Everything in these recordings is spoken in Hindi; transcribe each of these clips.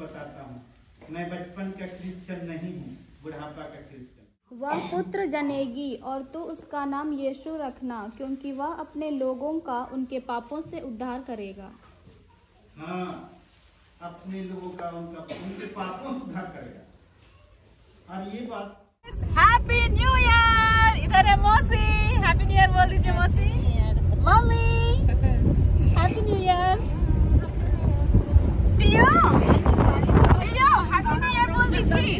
बताता हूँ, मैं बचपन का क्रिश्चियन नहीं हूँ, बुढ़ापा का क्रिश्चियन। वह पुत्र जनेगी और तू उसका नाम यीशु रखना, क्योंकि वह अपने लोगों का उनके पापों से उद्धार करेगा। हाँ, अपने लोगों का उनके पापों से उद्धार करेगा। और ये बात हैप्पी न्यू ईयर। इधर है मौसी, हैप्पी न्यू ईयर बोल दीजिए मौसी। Mummy happy new year. टियो हैप्पी न्यू ईयर बोल दीजिए।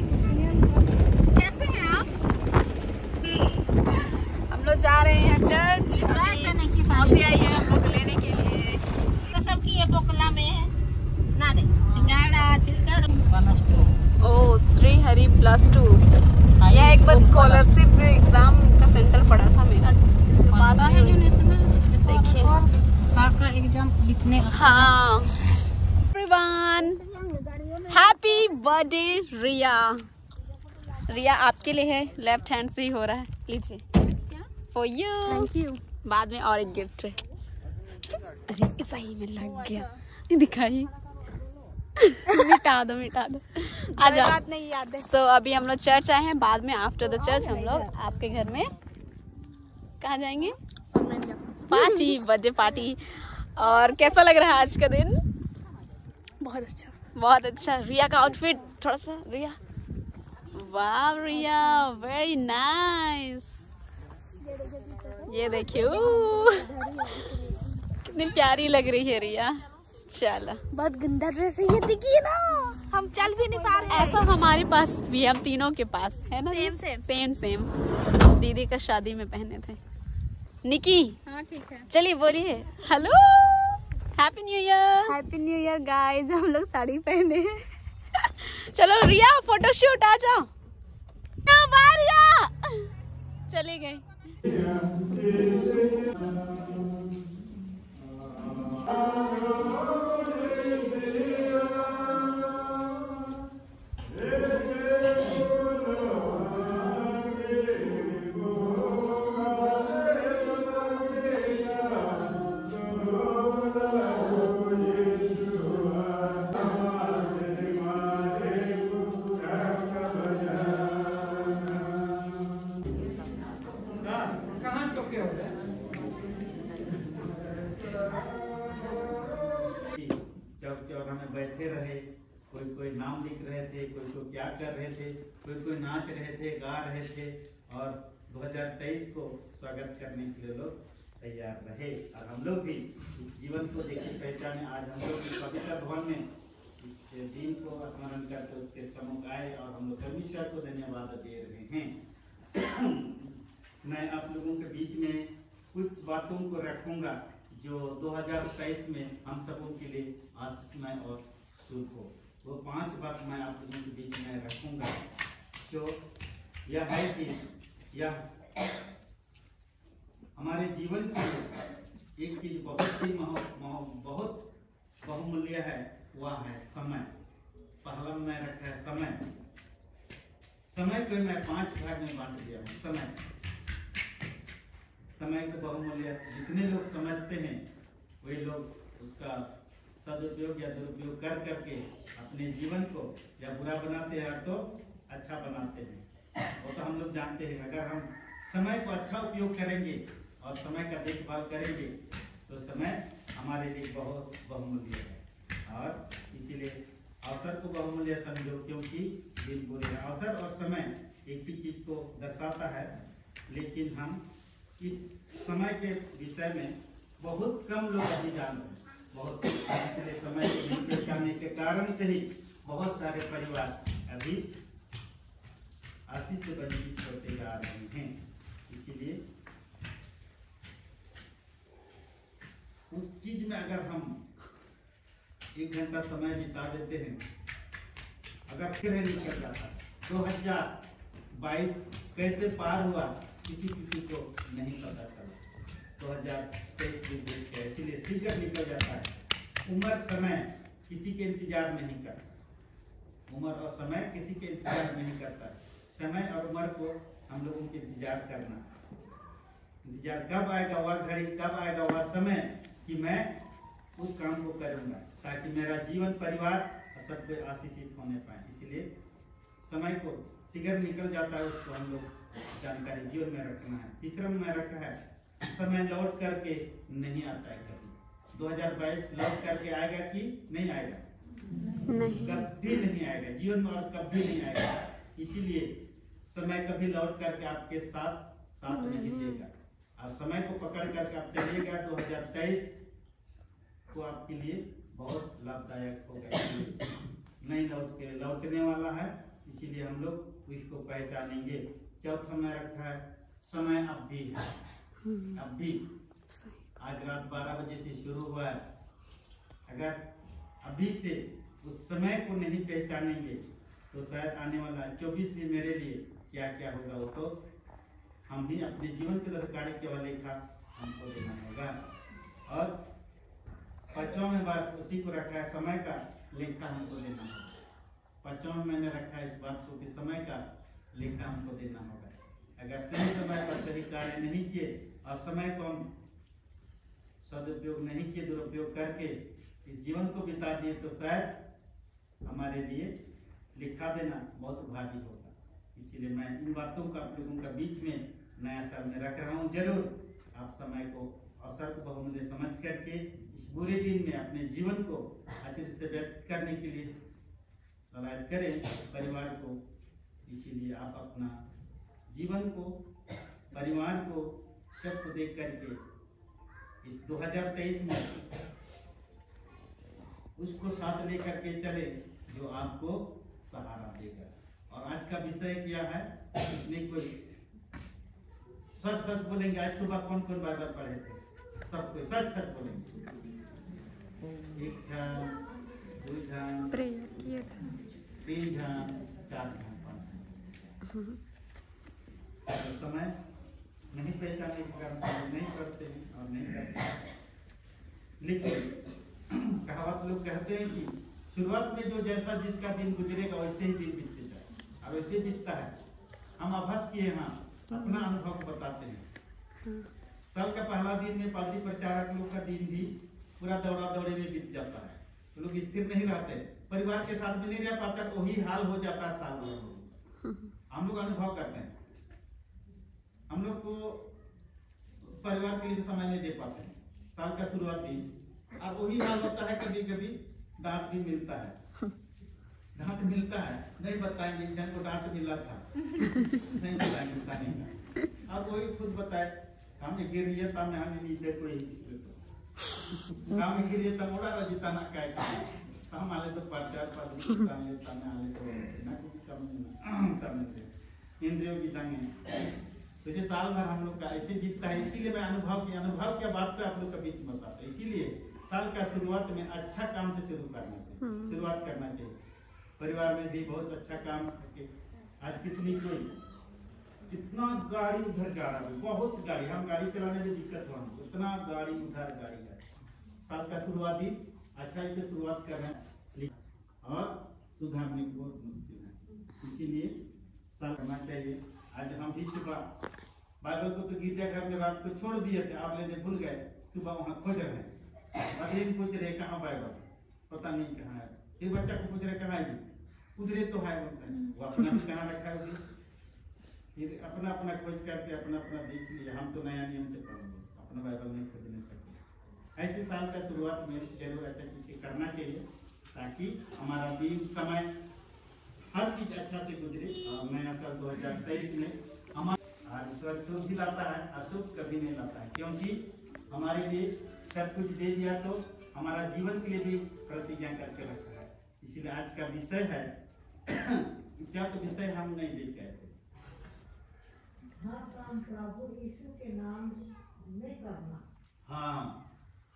कैसे हैं आप? हम लोग जा रहे हैं चर्च। मौसी आई है हम लोग लेने के लिए। तो सबकी ये पोकला में है ना, दे सिंगाड़ा छिलका ओ श्री हरि +2। यह एक बार स्कॉलरशिप एग्जाम का सेंटर पड़ा था मेरा, इसके पास देखिए का एग्जाम लिखने। हाँ एवरीवन, हैप्पी बर्थडे रिया। रिया आपके लिए है, लेफ्ट हैंड से ही हो रहा है, लीजिए फॉर यू। Thank you. बाद में और एक गिफ्ट है। अरे सही में लग गया, दिखाई मिटा दो आ जाओ। बात नहीं याद है। सो अभी हम लोग चर्च आए हैं, बाद में आफ्टर द चर्च हम लोग आपके घर में कहाँ जाएंगे? Party, birthday party. और कैसा लग रहा है आज का दिन? बहुत अच्छा, बहुत अच्छा। रिया का आउटफिट थोड़ा सा, रिया वाह रिया वेरी नाइस। ये देखिए कितनी प्यारी लग रही है रिया। चलो बहुत गंदा ड्रेस है ये, देखिए ना, हम चल भी नहीं पा रहे। ऐसा हमारे पास भी, हम तीनों के पास है ना, सेम दीदी का शादी में पहने थे। निकी हाँ ठीक है, चलिए बोलिए hello, happy new year. Happy new year guys. हम लोग साड़ी पहने हैं। चलो रिया फोटोशूट आ जाओ। बाय रिया, चली गई। चौराहे में बैठे रहे, कोई नाम लिख रहे थे, कोई क्या कर रहे थे, कोई नाच रहे थे, गा रहे थे। और 2023 को स्वागत करने के लिए लोग तैयार रहे। और हम लोग भी इस जीवन को देखिए पहचाने। आज हम लोग पवित्र भवन में इस दिन को स्मरण करके उसके सम्मुख आए और हम लोग परमेश्वर को धन्यवाद दे रहे हैं। मैं आप लोगों के बीच में कुछ बातों को रखूंगा जो 2023 में हम सबों के लिए आशीषमय और शुभ हो। वो 5 बात मैं आप लोगों के बीच में रखूंगा, जो यह है कि यह हमारे जीवन की एक चीज बहुत ही बहुत बहुमूल्य है, वह है समय। पहला मैं रखा है समय। समय को मैं 5 भाग में बांट दिया हूँ। समय को बहुमूल्य जितने लोग समझते हैं वे लोग उसका सदुपयोग या दुरुपयोग कर करके अपने जीवन को या बुरा बनाते हैं तो अच्छा बनाते हैं। वो तो हम लोग जानते हैं। अगर हम समय को अच्छा उपयोग करेंगे और समय का देखभाल करेंगे तो समय हमारे लिए बहुत बहुमूल्य है। और इसीलिए अवसर को बहुमूल्य समझो, क्योंकि दिन बुरे हैं। अवसर और समय एक ही चीज को दर्शाता है, लेकिन हम इस समय के विषय में बहुत कम लोग अभी जान रहे हैं। बहुत इसलिए समय के नहीं जाने के कारण से ही बहुत सारे परिवार अभी आशीष से वंचित होते जा रहे हैं। इसीलिए उस चीज में अगर हम 1 घंटा समय बिता देते हैं, अगर फिर निकल जाता 2022 कैसे पार हुआ किसी को नहीं पता चला। 2023 भी देखते हैं, इसीलिए शीघ्र निकल जाता है। उम्र समय किसी के इंतजार नहीं करता। उम्र और समय किसी के इंतजार नहीं करता। समय और उम्र को हम लोगों के इंतजार करना। इंतजार कब आएगा वह घड़ी, कब आएगा वह समय कि मैं उस काम को करूंगा, ताकि मेरा जीवन परिवार और सब कोई आशीषित होने पाए। इसलिए समय को शीघ्र निकल जाता है, उसको हम लोग जानकारी जीवन में रखना है। तीसरा में रखा है समय लौट करके नहीं आता है कभी। 2022 लौट करके आएगा कि नहीं आएगा? नहीं, कभी नहीं आएगा जीवन में, और कभी नहीं आएगा। इसीलिए समय कभी लौट करके आपके साथ नहीं देगा, और समय को पकड़ करके आप चलिएगा। 2023 को आपके लिए बहुत लाभदायक होगा, नहीं लौटने वाला है। इसीलिए हम लोग इसको पहचानेंगे। चौथा में रखा है समय अब भी है, अब भी। आज रात 12 बजे से शुरू हुआ है, अगर अभी से उस समय को नहीं पहचानेंगे तो शायद आने वाला 24 भी मेरे लिए क्या क्या होगा वो तो हम भी अपने जीवन के द्वारा कार्य केवल लेखा हमको देना होगा। और 5वां में बात उसी को रखा है, समय का लेखा हमको देना होगा। 5वां मैंने रखा है इस बात को कि समय का लेखा हमको देना होगा। अगर सही समय पर सही कार्य नहीं किए और समय को हम सदुपयोग नहीं किए, दुरुपयोग करके इस जीवन को बिता दिए तो शायद हमारे लिए लिखा देना बहुत भारी होगा। इसीलिए मैं इन बातों को आप लोगों का बीच में नया साल में रख रहा हूँ। जरूर आप समय को, अवसर को बहुमूल्य समझ करके इस बुरे दिन में अपने जीवन को अच्छे से व्यतीत करने के लिए ललायत करें परिवार को। इसीलिए आप अपना जीवन को, परिवार को, सबको देख करके इस 2023 में उसको साथ लेकर के चले जो आपको सहारा देगा। और आज का विषय क्या है? नहीं कोई सच सच बोलेंगे। आज सुबह कौन कौन बाइबल पढ़े थे? सब कोई सच सच बोलेंगे। 1 जन, 2 जन, 3 जन, 4 जन, 5 जन। समय नहीं पहचानने के कारण नहीं करते हैं और नहीं करते हैं। लेकिन कहावत लोग कहते हैं कि शुरुआत में जो जैसा जिसका दिन गुजरेगा वैसे ही दिन बीतते जाए, अब वैसे बीतता है। हम अभ्यास किए, हाँ, अपना अनुभव बताते हैं। साल का पहला दिन में पालतू प्रचारक लोग का दिन भी पूरा दौड़ा दौड़े में बीत जाता है। तो लोग स्थिर नहीं रहते, परिवार के साथ में नहीं रह पाता, वही हाल हो जाता है साल भर। हम लोग अनुभव करते हैं, हम लोग को परिवार के लिए समय नहीं दे पाते साल का शुरुआत दिन, और वही हाल होता है। कभी कभी डांट भी मिलता है, डांट मिलता है, नहीं बताएंगे जन को डांट मिला था, नहीं बताएंगे, बताने का। अब वही खुद बताए, हमने गिर लिया था, हमने नीचे कोई काम गिर लिया था, मोड़ा रजिता ना कहे हम आले तो प्रचार पर लेता मैं आले तो ना कुछ कम करने इंद्रियों की जंग। जैसे साल भर हम लोग का ऐसे बीतता है। इसीलिए मैं अनुभव क्या बात पे आप लोग का बीच में बताता है। इसीलिए साल का शुरुआत में अच्छा काम से शुरू करना चाहिए, शुरुआत करना चाहिए। परिवार में भी बहुत अच्छा काम करके आज कितनी कोई कितना गाड़ी उधर जा रहा है, बहुत गाड़ी, हम गाड़ी चलाने में दिक्कत हुआ, उतना गाड़ी उधर गाड़ी है। साल का शुरुआती अच्छा से शुरुआत कर रहे हैं और सुधारने की बहुत मुश्किल है। इसीलिए साल करना चाहिए। आज हम भी सुबह बाइबल को तो गिरजाघर में रात को छोड़ दिए थे, आप लेने भूल गए, सुबह वहाँ खोज रहे हैं। अधीन पूछ रहे कहाँ बाइबल, पता नहीं कहाँ है। फिर बच्चा को पूछ रहे कहाँ है, उधरे तो है, बोलता है वो अपना भी कहाँ रखा है। फिर अपना अपना खोज करके अपना अपना देख लिया। हम तो नया नियम से पढ़ेंगे, अपना बाइबल नहीं खोज नहीं सकते। ऐसे साल का शुरुआत में जरूर अच्छा चीज करना चाहिए ताकि हमारा दिन समय हर चीज अच्छा से गुजरे। और नया साल 2023 में हमारा ईश्वर शुभ भी लाता है, अशुभ कभी नहीं लाता है, क्योंकि हमारे लिए सब कुछ दे दिया तो हमारा जीवन के लिए भी प्रतिज्ञा करके रखा है। इसीलिए आज का विषय है क्या, तो विषय हम नहीं देख गए थे, हर काम प्रभु यीशु के नाम में करना। हाँ,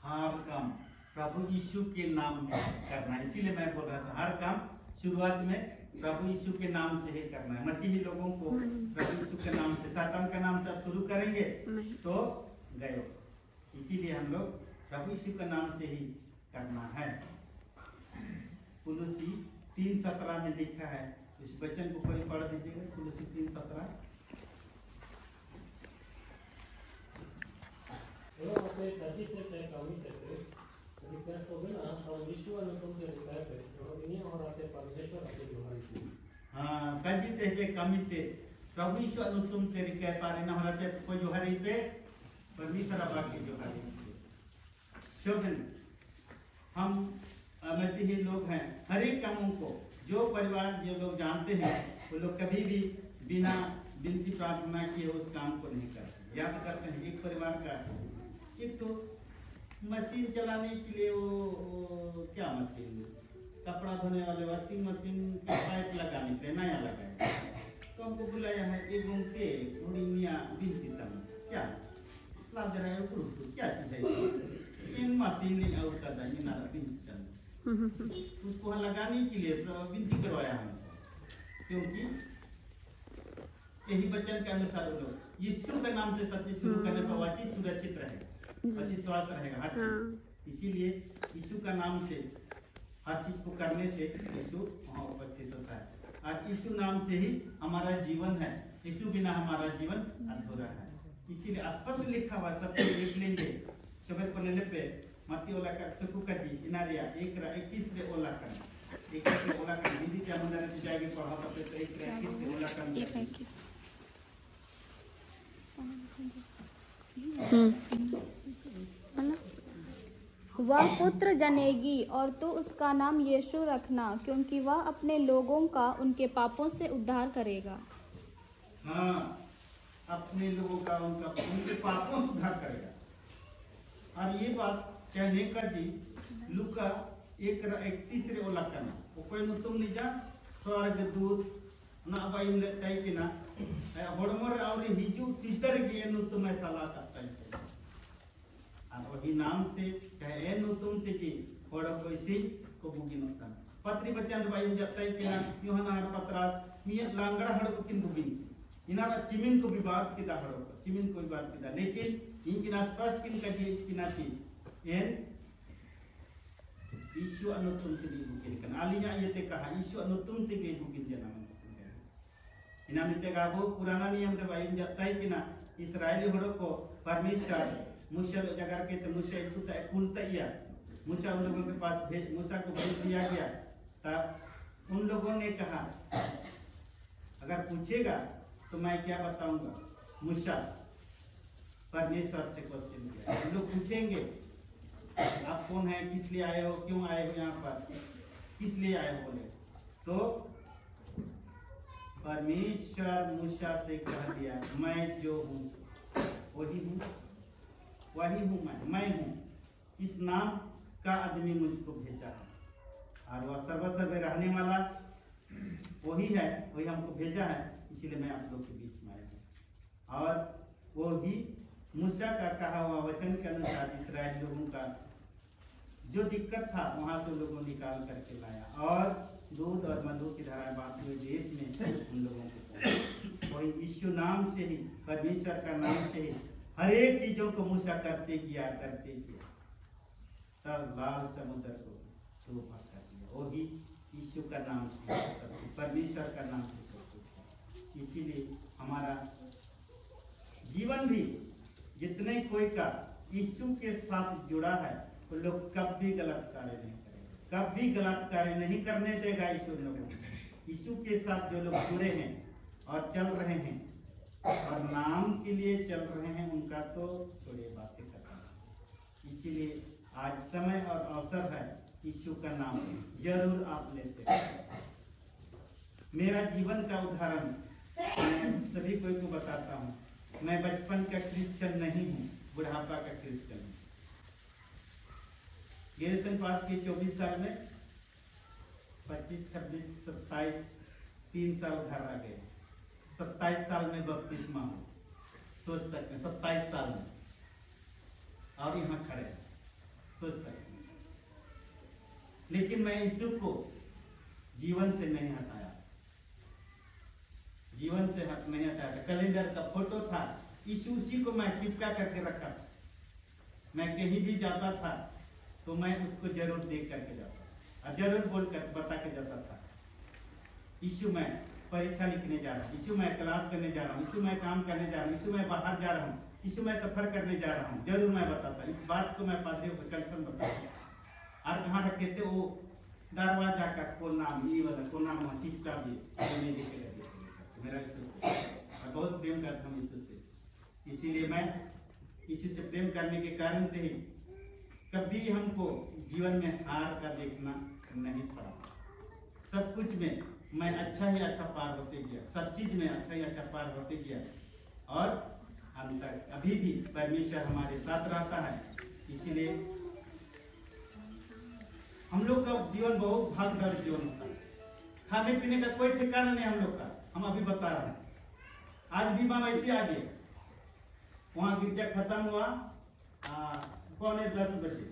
हर काम प्रभु यीशु के नाम में करना। इसीलिए मैं बोल रहा था हर काम शुरुआत में प्रभु यीशु के नाम से ही करना है। मसीही लोगों को प्रभु यीशु के नाम से, शैतान का नाम से आप शुरू करेंगे तो गए। इसीलिए हम लोग प्रभु यीशु के नाम से ही करना है। कुलुसी 3:17 में लिखा है, इस वचन को कोई पढ़ दीजिएगा। कुलुसी 3:17। अपने कर्जी से तय कमी करके रिक्वेस्ट हो गई ना हाँ कजी ते जे कमी ते प्रभु यीशु अनु तुम तेरी कह पारे ना होला ते को जो हरी पे परमेश्वर बाकी जो हरी शोभन हम मसीही लोग हैं, हर एक कामों को जो परिवार जो लोग जानते हैं वो लोग कभी भी बिना विनती प्रार्थना किए उस काम को नहीं करते। याद करते हैं एक परिवार का एक तो मशीन चलाने के लिए वो क्या मशीन कपड़ा धोने वाले वॉशिंग मशीन का पाइप लगाने के नया लगाया तो हमको बुलाया है एक घूमते उड़िया बिनती तम क्या लाद रहा है क्या चीज है इन मशीन ने और कर दी ना बिनती उसको वहाँ लगाने के लिए विनती करवाया हमको, क्योंकि यही वचन के अनुसार वो लोग यीशु के नाम से सब चीज शुरू करने पर वह सुरक्षित रहेगा, अच्छी स्वास्थ्य रहेगा हर चीज। इसीलिए यीशु का नाम से हर चीज को करने से यीशु वहाँ उपस्थित होता है और यीशु नाम से ही हमारा जीवन है, यीशु बिना हमारा जीवन अधूरा है। इसीलिए स्पष्ट लिखा हुआ सब कुछ लिख लेंगे सबर को लेने पे मत्ती ओला का सुकुका जी इनारिया 1:21 रे ओला का 21 रे ओला का हिंदी के अंदर से जाएंगे पढ़ा तो 1:21 रे ओला का वह पुत्र जनेगी और तू उसका नाम यीशु रखना, क्योंकि वह अपने लोगों का उनके पापों से उद्धार करेगा। हाँ, अपने लोगों का उनके पापों से उद्धार करेगा। और ये बात कहने का जी लुका 1:31 रे ओला करना वो कोई तुम नहीं जा स्वर्गदूत ना बाइम ले तय कि ना होड़मोर और हिजू सिद्धर के नु तुम सलाह करता है और वही नाम से कहे नु तुम ते की होड़ कोई सी को बुगी नता पत्री बचन बाइम जतय कि ना यूहना पत्रा मिया लांगड़ा हड़ को किन बुगी इनारा चिमिन को विवाद की दाहड़ो चिमिन को विवाद की दा लेकिन इनकी ना स्पष्ट किन का जी कि ना थी एन ईशु अनुतुम ते बुगी कन आलिया ये ते कहा ईशु अनुतुम ते के बुगी जनाम इना मिते गाबो पुराना नियम रे बाइम जतय कि ना इस्राएली हड़ो को परमेश्वर मूसा जगह के तो मूसा इतुता कुलतैया मूसा उन लोगों के पास भेज मूसा को भेज दिया गया तब उन लोगों ने कहा अगर पूछेगा तो मैं क्या बताऊंगा। मूसा परमेश्वर से क्वेश्चन किया हम लोग पूछेंगे आप कौन है, किस लिए आए हो, क्यों आए हो, यहाँ पर किस लिए आए हो बोले तो परमेश्वर मूसा से कह दिया मैं जो हूँ वही हूँ मैं हूँ इस नाम का आदमी मुझको भेजा है और वह सर्वसर्व रहने वाला वही है, वही हमको भेजा है, इसीलिए मैं आप लोग के बीच में आया हूँ। और वो भी मूसा का कहा हुआ वचन के अनुसार इस्राएल लोगों का जो दिक्कत था वहां से लोगों निकाल करके लाया और दूध और मधु की धाराएं बहते हुए देश में उन लोगों को कोई यीशु नाम से ही परमेश्वर का नाम से ही हर एक चीजों को मूसा करते किया तब लाल समुद्र को दो भाग कर दिया। वही यीशु का नाम से परमेश्वर का नाम से सब कुछ। इसीलिए हमारा जीवन भी जितने कोई का यीशु के साथ जुड़ा है तो लोग कभी गलत कार्य नहीं करेंगे, कभी गलत कार्य नहीं करने देगा यीशु लोगों को। यीशु के साथ जो लोग जुड़े हैं और चल रहे हैं और नाम के लिए चल रहे हैं उनका तो थोड़ी बातें करना। इसीलिए आज समय और अवसर है यीशु का नाम जरूर आप लेते हैं। मेरा जीवन का उदाहरण मैं सभी कोई को बताता हूँ। मैं बचपन का क्रिश्चियन नहीं हूँ, बुढ़ापा का क्रिश्चियन हूँ। ग्रेजुएशन पास की 24 साल में 25, 26, 27 3 साल घर आ गए। 27 साल में बपतिस्मा हो, सोच सकते हैं 27 साल में और यहाँ खड़े सोच सकते हैं। लेकिन मैं यीशु को जीवन से नहीं हटाया, जीवन से नहीं हटाया। कैलेंडर का फोटो था, यीशु उसी को मैं चिपका करके रखा था। मैं कहीं भी जाता था तो मैं उसको जरूर देख करके जाता और जरूर बोल कर बता के जाता था यीशु मैं परीक्षा लिखने जा रहा हूँ, यीशु मैं क्लास करने जा रहा हूँ, यीशु मैं काम करने जा रहा हूँ, यीशु मैं बाहर जा रहा हूँ, यीशु मैं सफर करने जा रहा हूँ। जरूर मैं बताता, इस बात को मैं पादरियों को कंफर्म बताता और कहाँ रख दरवाजा का खोलना, ये वाला खोलना वहाँ चिपका दिए, नहीं दिखेगा मेरा यीशु। और बहुत प्रेम करता हूँ यीशु से, इसीलिए मैं यीशु से प्रेम करने के कारण से ही कभी हमको जीवन में हार का देखना नहीं पड़ा। सब कुछ में मैं अच्छा ही अच्छा पार होते गया, सब चीज में अच्छा ही अच्छा पार होते गया, और अंत तक अभी भी परमेश्वर हमारे साथ रहता है। इसीलिए हम लोग का जीवन बहुत भागदौड़ जीवन होता है, खाने पीने का कोई ठिकाना नहीं हम लोग का। हम अभी बता रहे हैं, आज भी हम ऐसे आ गए, वहाँ गिरजा खत्म हुआ 9:45 बजे,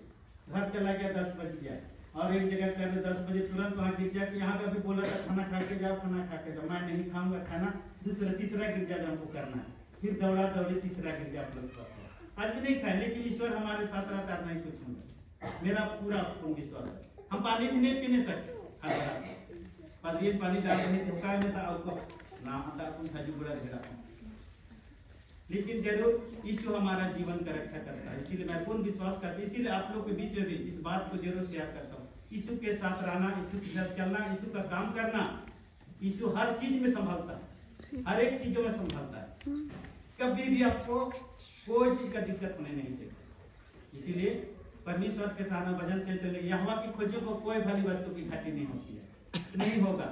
घर चला गया 10 बज गया, और एक जगह कर 10 बजे तुरंत वहाँ गिरजा के यहाँ का भी बोला था खाना खा के जाओ, खाना खा के जाओ। मैं नहीं खाऊंगा खाना, दूसरा तीसरा गिरजा हमको करना है, फिर दौड़ा दौड़ी तीसरा गिरजा आप लोग करते हैं। आज भी नहीं खाए, लेकिन ईश्वर हमारे साथ रहता है, नहीं कुछ होगा, मेरा पूरा विश्वास है। हम पानी भी नहीं पीने सकते, पानी डाल रहे थे में था आपको ना आता तुम बुरा घेरा, लेकिन जरूर यीशु हमारा जीवन का रक्षा करता है। इसीलिए मैं पूर्ण विश्वास करता हूँ, इसीलिए आप लोग के बीच में भी इस बात को जरूर शेयर करता हूँ। यीशु के साथ रहना, यीशु के साथ चलना, यीशु का काम करना, यीशु हर चीज में संभालता है, हर एक चीजों में संभालता है, कभी भी आपको कोई चीज का दिक्कत होने नहीं देता। इसीलिए परमेश्वर के सामने भजन से यहाँ की खोजों को कोई भली वस्तु की घाटी नहीं होती है, नहीं होगा।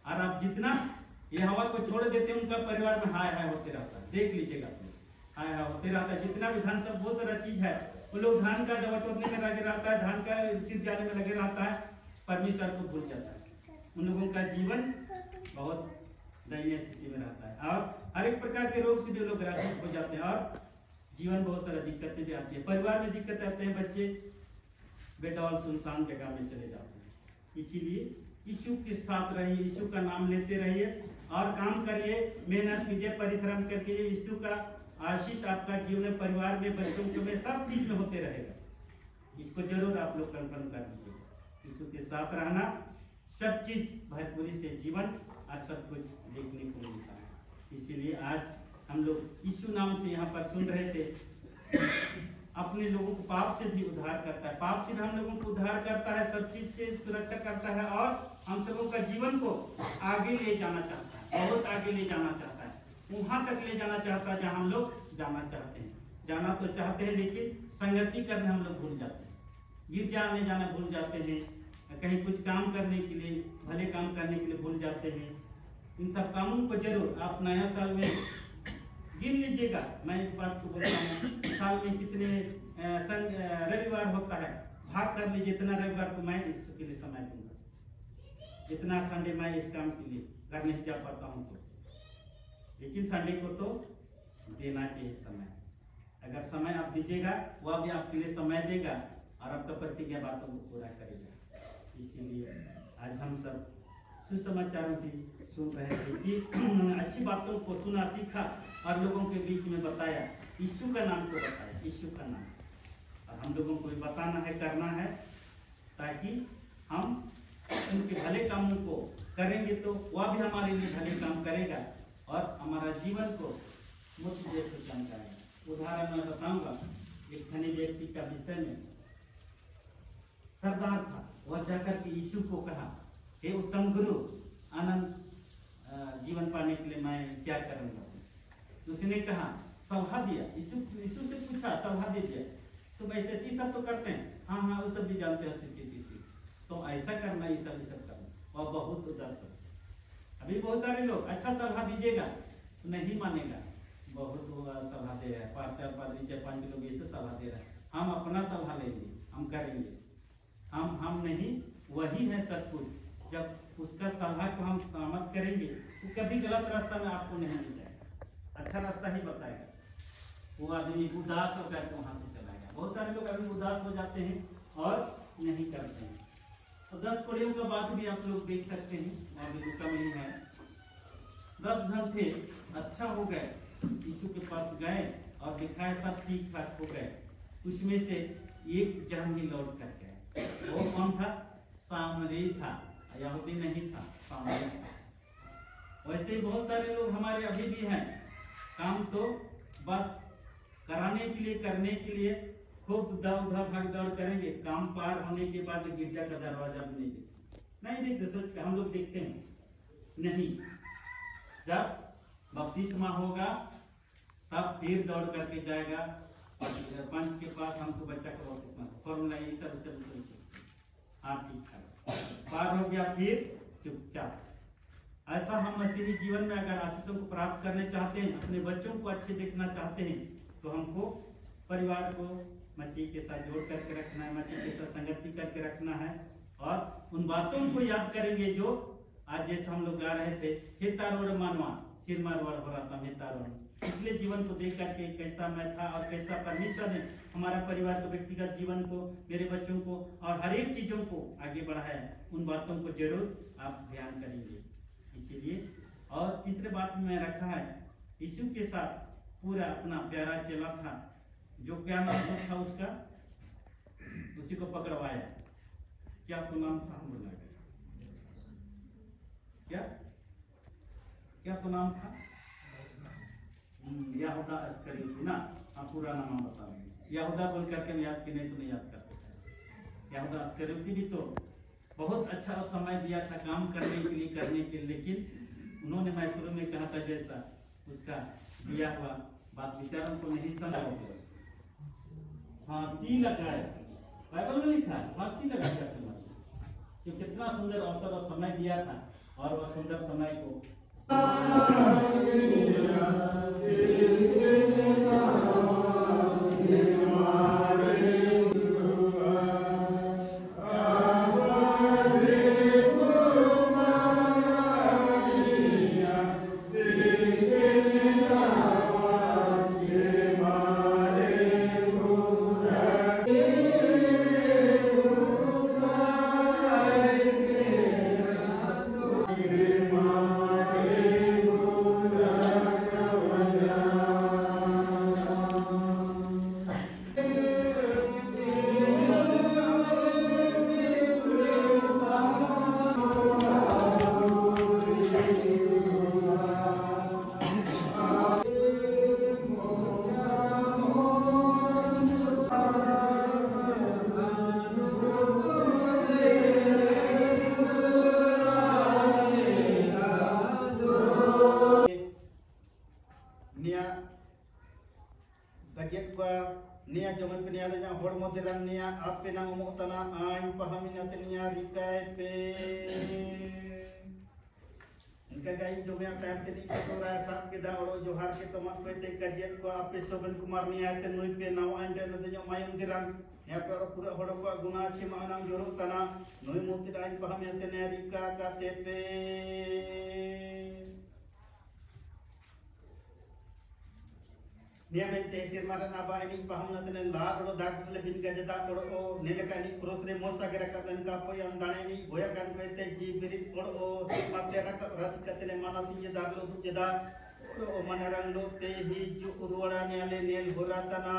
और आप जितना ये हवा को छोड़ देते हैं, उनका परिवार में हाय हाय होते रहता है, देख लीजिएगा हाय हाय होते रहता है। जितना भी धान सब बहुत सारा चीज है, वो लोग धान का दवा टोकने में लगे रहता है, धान का सिर जाने में लगे रहता है, परमेश्वर को भूल जाता है। उन लोगों का जीवन बहुत दयनीय स्थिति में रहता है, और हर एक प्रकार के रोग से भी लोग ग्रसित हो जाते हैं, और जीवन बहुत सारा दिक्कतें भी आती है, परिवार में दिक्कत आते हैं, बच्चे बेडौल सुनसान जगह में चले जाते हैं। इसीलिए यीशु के साथ रहिए, यीशु का नाम लेते रहिए और काम करिए, मेहनत कीजिए, परिश्रम करके यीशु का आशीष आपका जीवन, परिवार में, बच्चों में, सब चीज में होते रहेगा। इसको जरूर आप लोग कंफर्म कर लीजिए, यीशु के साथ रहना, सब चीज भरपूरी से जीवन और सब कुछ देखने को मिलता है। इसीलिए आज हम लोग यीशु नाम से यहाँ पर सुन रहे थे, अपने लोगों को पाप से भी उद्धार करता है, पाप से भी हम लोगों को उद्धार करता है, सब चीज से सुरक्षा करता है, और हम सबों का जीवन को आगे ले जाना चाहता है, बहुत आगे ले जाना चाहता है, वहां तक ले जाना चाहता है जहाँ हम लोग जाना चाहते हैं। जाना तो चाहते हैं, लेकिन संगति करने हम लोग भूल जाते हैं, गिरजा आने जाना भूल जाते हैं, कहीं कुछ काम करने के लिए, भले काम करने के लिए भूल जाते हैं। इन सब कामों को जरूर आप नया साल में गिन लीजिएगा। मैं इस बात को बोलता हूँ, साल में कितने रविवार होता है, भाग कर लीजिए, इतना रविवार को मैं इसके लिए समय दूंगा, इतना संडे मैं इस काम के लिए कर नहीं जा पाता हूँ तो, लेकिन संडे को तो देना चाहिए समय। अगर समय आप दीजिएगा, वह भी आपके लिए समय देगा और आपका प्रतिज्ञा बातों को पूरा करेगा। इसीलिए आज हम सब सुसमाचारों की सुन रहे थे कि अच्छी बातों को सुना, सीखा और लोगों के बीच में बताया, यीशु का नाम को बताया, यीशु का नाम, और हम लोगों को भी बताना है, करना है, ताकि हम उनके भले कामों को करेंगे तो वह भी हमारे लिए भले काम करेगा और हमारा जीवन को मुख्य जैसे चमकाएगा। उदाहरण मैं बताऊंगा, एक धनी व्यक्ति का विषय में, सरदार था, वह जाकर के यीशु को कहा, हे उत्तम गुरु, आनंद जीवन पाने के लिए मैं क्या करूंगा? उसने कहा, सलाह दिया, यीशु से पूछा, सलाह दे दिया, तुम ऐसे ही सब तो करते हैं, हाँ हाँ वो सब भी जानते हैं, तो ऐसा करना, ये सब करना, और बहुत उदास है। अभी बहुत सारे लोग अच्छा सलाह दीजिएगा तो नहीं मानेगा, बहुत सलाह दे रहा है, 5 लोग ऐसे सलाह दे रहा है, हम अपना सलाह लेंगे, हम करेंगे, हम नहीं, वही है सब कुछ। जब उसका सलाह को हम सहमत करेंगे तो कभी गलत रास्ता में आपको नहीं मिल जाएगा, अच्छा रास्ता ही बताएगा। वो आदमी उदास होकर वहां से चला गया। बहुत सारे लोग अभी उदास हो जाते हैं और नहीं करते हैं। तो 10 कोड़ियों का बात भी आप लोग देख सकते हैं, अभी कम ही है। 10 जन थे, अच्छा हो गए, यीशु के पास गए और दिखाया सब ठीक ठाक हो गए। उसमें से एक जन ही लौट कर गए। वो कौन था? सामरी था, यहूदी नहीं था, सामरी था। वैसे ही बहुत सारे लोग हमारे अभी भी हैं, काम तो बस कराने के लिए, करने के लिए खूब भाग दौड़ करेंगे, काम पार होने के बाद गिरजा का दरवाजा भी नहीं नहीं देखते, सच का हम लोग देखते हैं नहीं। जब बपतिस्मा होगा तब फिर दौड़ करके जाएगा पंच के पास, हमको बच्चा का बपतिस्मा फॉर्मूला ये सब हाँ ठीक ठाक पार हो गया, फिर चुपचाप। ऐसा हम मसीही जीवन में अगर आशीषों को प्राप्त करने चाहते हैं, अपने बच्चों को अच्छे देखना चाहते हैं, तो हमको परिवार को मसीह के साथ जोड़ करके रखना है, मसीह के साथ संगति करके रखना है, और उन बातों को याद करेंगे जो आज जैसे हम लोग गा रहे थे, हे तारोड़ मानवा चिरमारवाड़ हो रहा था, हे तारोड़। पिछले जीवन को देख करके कैसा मैं था और कैसा परमेश्वर ने हमारा परिवार को, व्यक्तिगत जीवन को, मेरे बच्चों को और हर एक चीजों को आगे बढ़ाया, उन बातों को जरूर आप ध्यान करेंगे। इसीलिए और तीसरे बात में रखा है, यीशु के साथ पूरा अपना प्यारा चला था, जो क्या नाम था उसका, उसी को पकड़वाया। क्या तो नाम था, हम बोला क्या क्या तो नाम था, यहूदा अस्करियोती ना, हाँ पूरा नाम बता देंगे। यहूदा बोल करके हम याद की नहीं तो नहीं याद करते। यहूदा अस्करियोती भी तो बहुत अच्छा समय दिया था काम करने के लिए, लेकिन उन्होंने, मैं शुरू में कहा था जैसा, उसका दिया हुआ बात विचारों को नहीं समझा, फांसी लगाया। बाइबल में लिखा है फांसी लगाया तुम्हारी, कि कितना सुंदर अवसर और समय दिया था, और वह सुंदर समय को Soben kumar niat nui pe nawa ande nade jo mayung dirang ya pe pura hodo ko guna chima anang jorok tana nui muti dai paham ya tene rika KTP niamente firmaran aba ini paham na tene la hodo dak sele bin ga jata hodo o nele ka ni cross re mosta gera ka len ka po yang dane ni boya kan ko te ji birit hodo o mate rak ras ka tene manati je da lo tu jeda तो मनरंगो ते ही जो उर्वरा न्याले नेल होरातना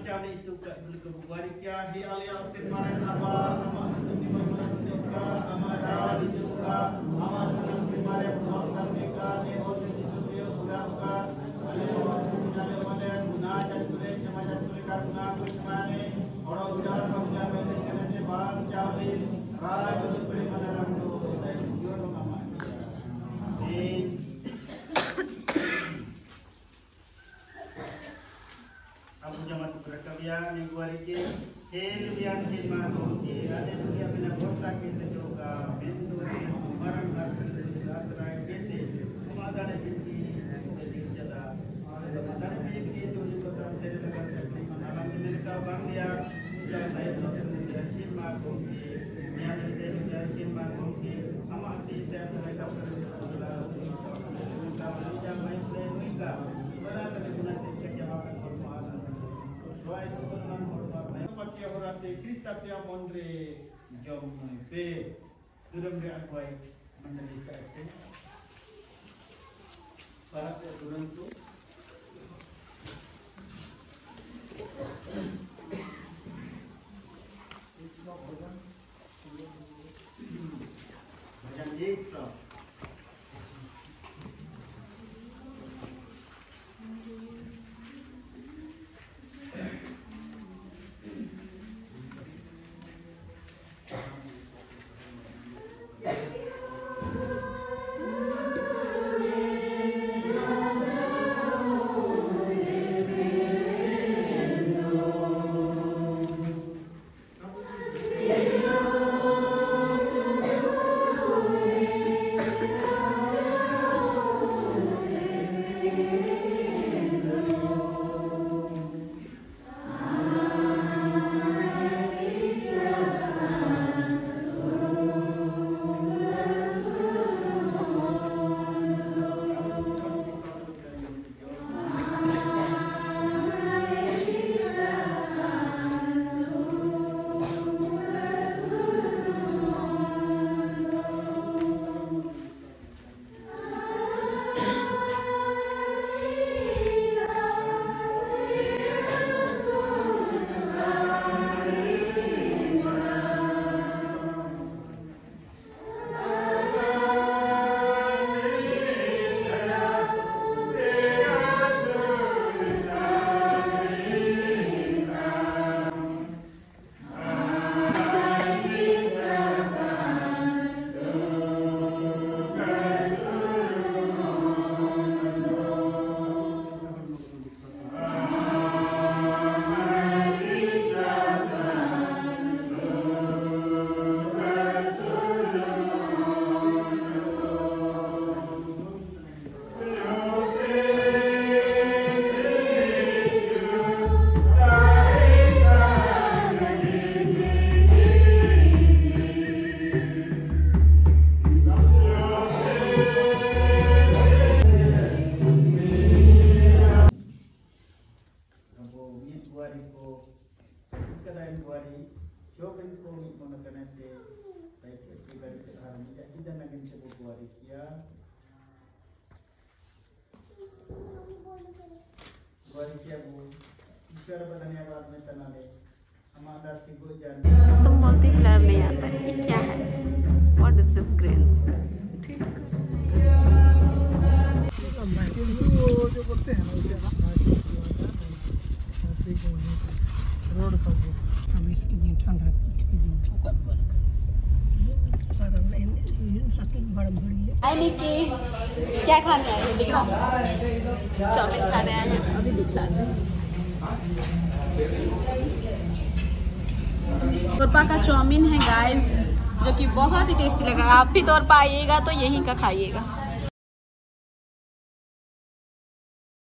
चावनी तू बुआरी क्या ही आलिया से मारे नाबा अमर तुम निमन का हमारा जुका हमार सनम से मारे बहुत करने का ने हो से सुनियो पूरा का अले जाने वाले गुनाह जतुले क्षमा जतुले का गुनाह कुछ माने और उदार बंगला में देखने से बाल चावली राज बड़े मनरम लो जो मामा जी अब जमा प्रकव्या निगवारी के खेल बियान के मानो के आने दुनिया में बहुत के जोगा बिंदु मरण घर रात राय के थे माता ने बिंदी जदा माता ने भी के जो पता से लगा सकती मनाला ने का बांग दिया जब नहीं तो जैसे मां को के मैं ने जैसे मां को के हम आसी से अपने का बड़ा जब मैं प्ले हुई का बड़ा कभी गुना से जवाब pakai orang te Krista pia mondre jom pe turun dia akuai menjadi sate para turun tu macam ni so तुम बोलती फ्लर नहीं आता है, ये क्या है? What is this grains? ठीक। जो बोलते हैं रोड पर अब इसके दिन ठंड है, इसके दिन क्या खाने आए हैं? दिखाओ। चाउमीन खाने आए हैं, अभी दिखाते हैं। तोरपा का चाउमीन है गाइस, जो कि बहुत ही टेस्टी लगा। आप भी तोरपा आइएगा तो यहीं का खाइएगा।